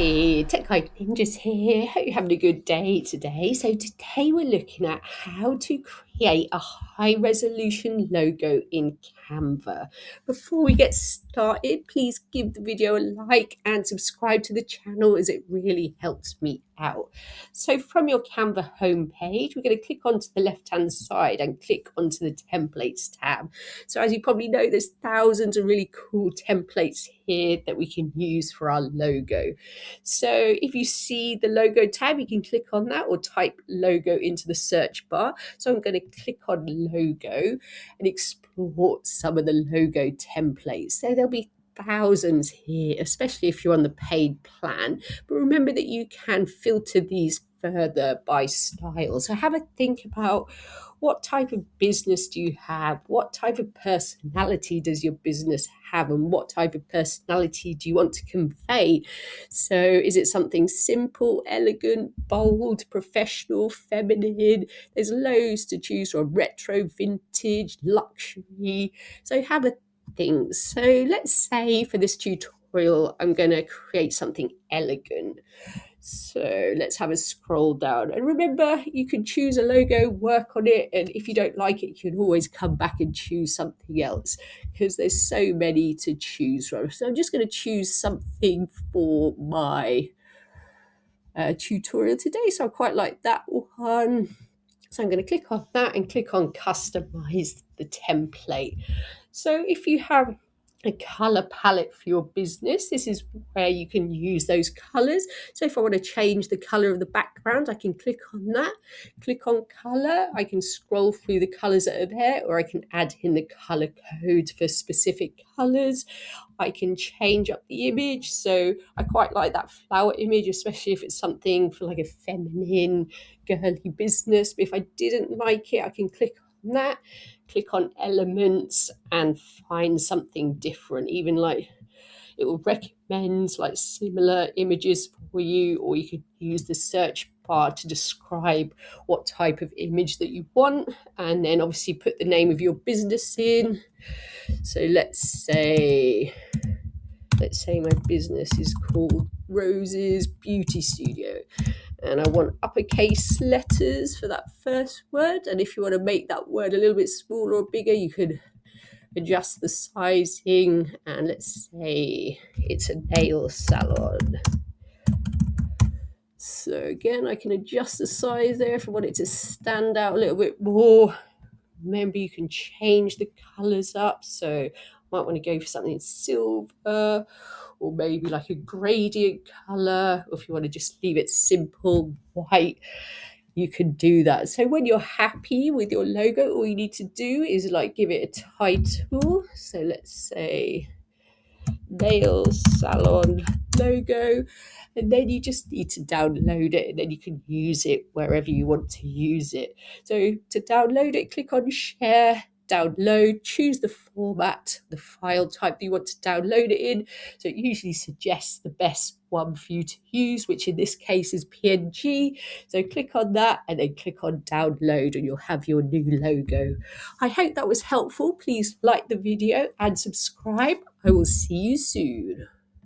Hey, Tech Guide Ninjas here. Hope you're having a good day today. So today we're looking at how to create a high resolution logo in Canva. Before we get started, please give the video a like and subscribe to the channel as it really helps me out. So from your Canva homepage, we're going to click onto the left-hand side and click onto the templates tab. So as you probably know, there's thousands of really cool templates here that we can use for our logo. So if you see the logo tab, you can click on that or type logo into the search bar. So I'm going to click on logo and explore some of the logo templates. So there'll be thousands here, especially if you're on the paid plan. But remember that you can filter these further by style. So have a think about what type of business do you have? What type of personality does your business have? And what type of personality do you want to convey? So is it something simple, elegant, bold, professional, feminine? There's loads to choose from: retro, vintage, luxury. So have a think. So let's say for this tutorial, I'm going to create something elegant. So let's have a scroll down. And remember, you can choose a logo, work on it, and if you don't like it, you can always come back and choose something else because there's so many to choose from. So I'm just going to choose something for my tutorial today. So I quite like that one. So I'm going to click on that and click on customize the template. So if you have a color palette for your business, this is where you can use those colors. So if I want to change the color of the background, I can click on that, click on color. I can scroll through the colors that are there, or I can add in the color code for specific colors. I can change up the image. So I quite like that flower image, especially if it's something for like a feminine, girly business. But if I didn't like it, I can click on that, click on elements and find something different. Even like it will recommend like similar images for you, or you could use the search bar to describe what type of image that you want, and then obviously put the name of your business in. So let's say my business is called Rose's Beauty Studio, and I want uppercase letters for that first word. And if you want to make that word a little bit smaller or bigger, you could adjust the sizing. And let's say it's a nail salon. So again, I can adjust the size there if I want it to stand out a little bit more. Remember, you can change the colors up. So I might want to go for something silver, or maybe like a gradient color. Or if you want to just leave it simple white, you can do that. So when you're happy with your logo, all you need to do is like give it a title. So let's say nail salon logo, and then you just need to download it, and then you can use it wherever you want to use it. So to download it, click on share, download, choose the format, the file type that you want to download it in. So it usually suggests the best one for you to use, which in this case is PNG. So click on that and then click on download, and you'll have your new logo. I hope that was helpful. Please like the video and subscribe. I will see you soon.